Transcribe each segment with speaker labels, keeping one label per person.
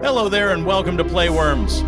Speaker 1: Hello there and welcome to Playworms.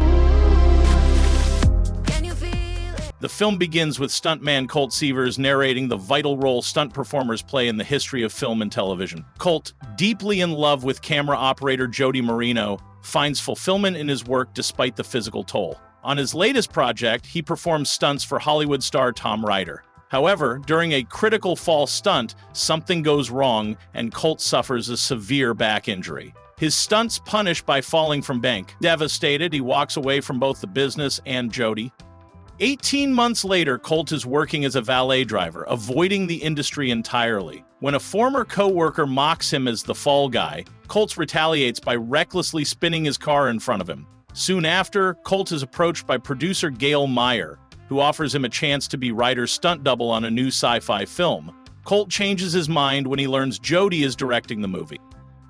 Speaker 1: The film begins with stuntman Colt Seavers narrating the vital role stunt performers play in the history of film and television. Colt, deeply in love with camera operator Jody Marino, finds fulfillment in his work despite the physical toll. On his latest project, he performs stunts for Hollywood star Tom Ryder. However, during a critical fall stunt, something goes wrong and Colt suffers a severe back injury. His stunts punished by falling from bank. Devastated, he walks away from both the business and Jody. 18 months later, Colt is working as a valet driver, avoiding the industry entirely. When a former co-worker mocks him as the fall guy, Colt retaliates by recklessly spinning his car in front of him. Soon after, Colt is approached by producer Gail Meyer, who offers him a chance to be Ryder's stunt double on a new sci-fi film. Colt changes his mind when he learns Jody is directing the movie.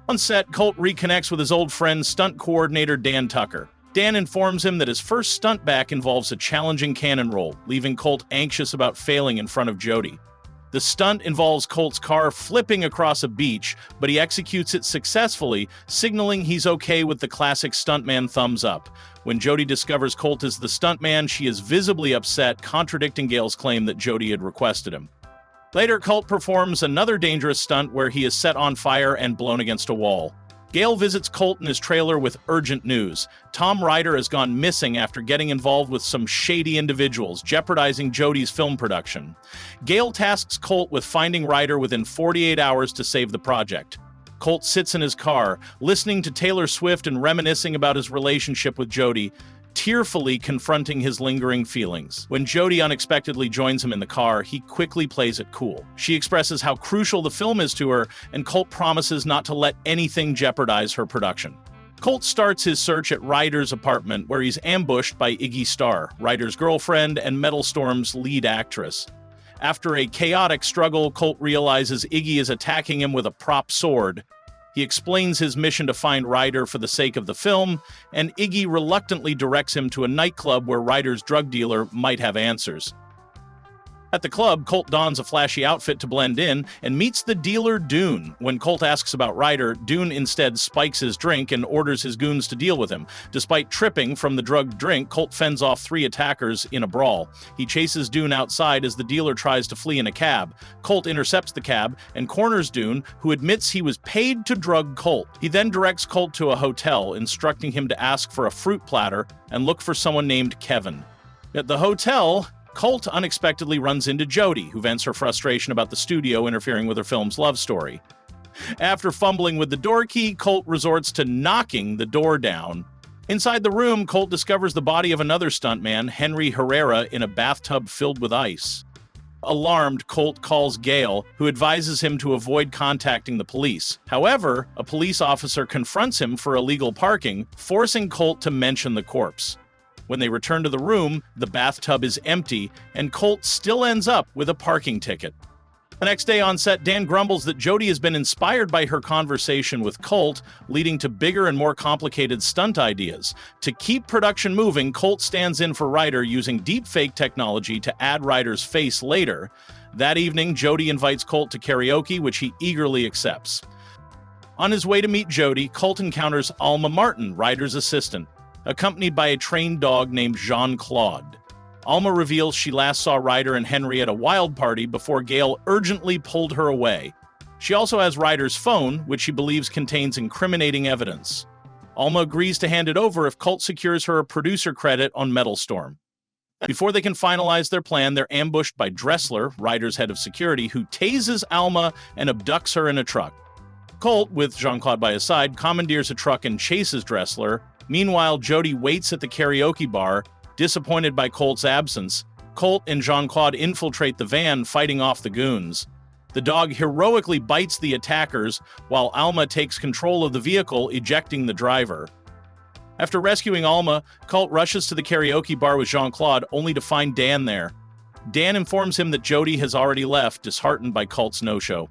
Speaker 1: On set, Colt reconnects with his old friend, stunt coordinator Dan Tucker. Dan informs him that his first stunt back involves a challenging cannon roll, leaving Colt anxious about failing in front of Jody. The stunt involves Colt's car flipping across a beach, but he executes it successfully, signaling he's okay with the classic stuntman thumbs up. When Jody discovers Colt is the stuntman, she is visibly upset, contradicting Gail's claim that Jody had requested him. Later, Colt performs another dangerous stunt where he is set on fire and blown against a wall. Gail visits Colt in his trailer with urgent news. Tom Ryder has gone missing after getting involved with some shady individuals, jeopardizing Jody's film production. Gail tasks Colt with finding Ryder within 48 hours to save the project. Colt sits in his car, listening to Taylor Swift and reminiscing about his relationship with Jody, tearfully confronting his lingering feelings. When Jody unexpectedly joins him in the car, he quickly plays it cool. She expresses how crucial the film is to her, and Colt promises not to let anything jeopardize her production. Colt starts his search at Ryder's apartment, where he's ambushed by Iggy Starr, Ryder's girlfriend and Metal Storm's lead actress. After a chaotic struggle, Colt realizes Iggy is attacking him with a prop sword. He explains his mission to find Ryder for the sake of the film, and Iggy reluctantly directs him to a nightclub where Ryder's drug dealer might have answers. At the club, Colt dons a flashy outfit to blend in and meets the dealer Dune. When Colt asks about Ryder, Dune instead spikes his drink and orders his goons to deal with him. Despite tripping from the drugged drink, Colt fends off 3 attackers in a brawl. He chases Dune outside as the dealer tries to flee in a cab. Colt intercepts the cab and corners Dune, who admits he was paid to drug Colt. He then directs Colt to a hotel, instructing him to ask for a fruit platter and look for someone named Kevin. At the hotel, Colt unexpectedly runs into Jody, who vents her frustration about the studio interfering with her film's love story. After fumbling with the door key, Colt resorts to knocking the door down. Inside the room, Colt discovers the body of another stuntman, Henry Herrera, in a bathtub filled with ice. Alarmed, Colt calls Gail, who advises him to avoid contacting the police. However, a police officer confronts him for illegal parking, forcing Colt to mention the corpse. When they return to the room, the bathtub is empty, and Colt still ends up with a parking ticket. The next day on set, Dan grumbles that Jody has been inspired by her conversation with Colt, leading to bigger and more complicated stunt ideas. To keep production moving, Colt stands in for Ryder using deepfake technology to add Ryder's face later. That evening, Jody invites Colt to karaoke, which he eagerly accepts. On his way to meet Jody, Colt encounters Alma Martin, Ryder's assistant, accompanied by a trained dog named Jean-Claude. Alma reveals she last saw Ryder and Henry at a wild party before Gail urgently pulled her away. She also has Ryder's phone, which she believes contains incriminating evidence. Alma agrees to hand it over if Colt secures her a producer credit on Metal Storm. Before they can finalize their plan, they're ambushed by Dressler, Ryder's head of security, who tases Alma and abducts her in a truck. Colt, with Jean-Claude by his side, commandeers a truck and chases Dressler. Meanwhile, Jody waits at the karaoke bar, disappointed by Colt's absence. Colt and Jean-Claude infiltrate the van, fighting off the goons. The dog heroically bites the attackers, while Alma takes control of the vehicle, ejecting the driver. After rescuing Alma, Colt rushes to the karaoke bar with Jean-Claude, only to find Dan there. Dan informs him that Jody has already left, disheartened by Colt's no-show.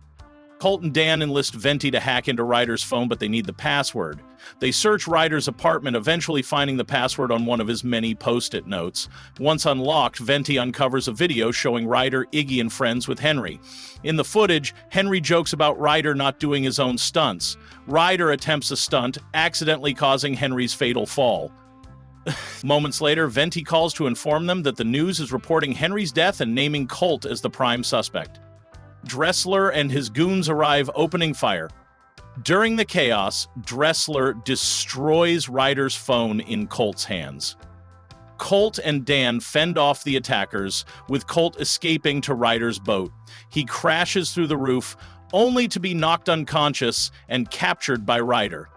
Speaker 1: Colt and Dan enlist Venti to hack into Ryder's phone, but they need the password. They search Ryder's apartment, eventually finding the password on one of his many post-it notes. Once unlocked, Venti uncovers a video showing Ryder, Iggy, and friends with Henry. In the footage, Henry jokes about Ryder not doing his own stunts. Ryder attempts a stunt, accidentally causing Henry's fatal fall. Moments later, Venti calls to inform them that the news is reporting Henry's death and naming Colt as the prime suspect. Dressler and his goons arrive, opening fire. During the chaos, Dressler destroys Ryder's phone in Colt's hands. Colt and Dan fend off the attackers, with Colt escaping to Ryder's boat. He crashes through the roof, only to be knocked unconscious and captured by Ryder.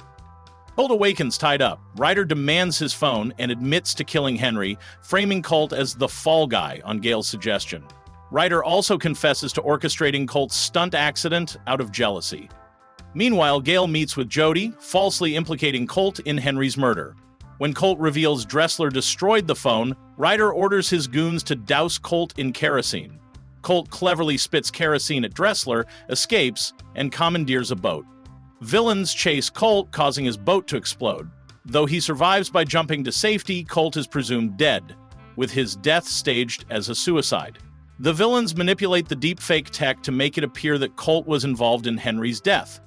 Speaker 1: Colt awakens tied up. Ryder demands his phone and admits to killing Henry, framing Colt as the fall guy on Gale's suggestion. Ryder also confesses to orchestrating Colt's stunt accident out of jealousy. Meanwhile, Gale meets with Jody, falsely implicating Colt in Henry's murder. When Colt reveals Dressler destroyed the phone, Ryder orders his goons to douse Colt in kerosene. Colt cleverly spits kerosene at Dressler, escapes, and commandeers a boat. Villains chase Colt, causing his boat to explode. Though he survives by jumping to safety, Colt is presumed dead, with his death staged as a suicide. The villains manipulate the deepfake tech to make it appear that Colt was involved in Henry's death.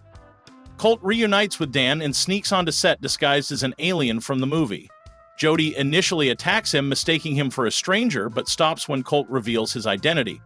Speaker 1: Colt reunites with Dan and sneaks onto set disguised as an alien from the movie. Jody initially attacks him, mistaking him for a stranger, but stops when Colt reveals his identity.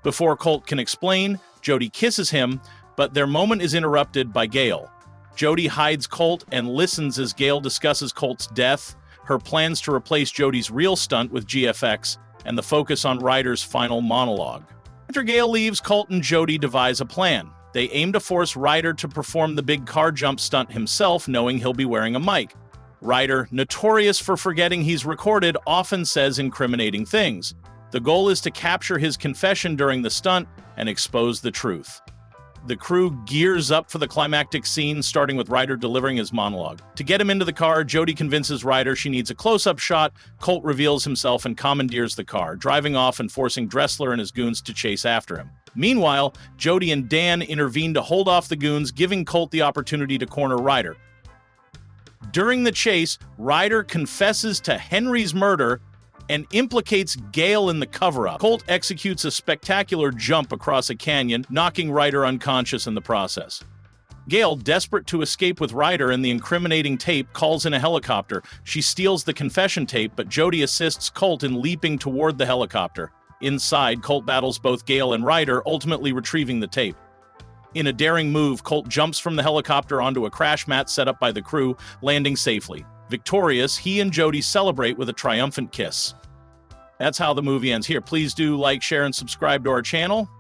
Speaker 1: Before Colt can explain, Jody kisses him, but their moment is interrupted by Gale. Jody hides Colt and listens as Gale discusses Colt's death, her plans to replace Jody's real stunt with GFX, and the focus on Ryder's final monologue. After Gale leaves, Colt and Jody devise a plan. They aim to force Ryder to perform the big car jump stunt himself, knowing he'll be wearing a mic. Ryder, notorious for forgetting he's recorded, often says incriminating things. The goal is to capture his confession during the stunt and expose the truth. The crew gears up for the climactic scene, starting with Ryder delivering his monologue. To get him into the car, Jody convinces Ryder she needs a close-up shot. Colt reveals himself and commandeers the car, driving off and forcing Dressler and his goons to chase after him. Meanwhile, Jody and Dan intervene to hold off the goons, giving Colt the opportunity to corner Ryder. During the chase, Ryder confesses to Henry's murder and implicates Gale in the cover-up. Colt executes a spectacular jump across a canyon, knocking Ryder unconscious in the process. Gale, desperate to escape with Ryder and the incriminating tape, calls in a helicopter. She steals the confession tape, but Jody assists Colt in leaping toward the helicopter. Inside, Colt battles both Gale and Ryder, ultimately retrieving the tape. In a daring move, Colt jumps from the helicopter onto a crash mat set up by the crew, landing safely. Victorious, he and Jody celebrate with a triumphant kiss. That's how the movie ends here. Please do like, share, and subscribe to our channel.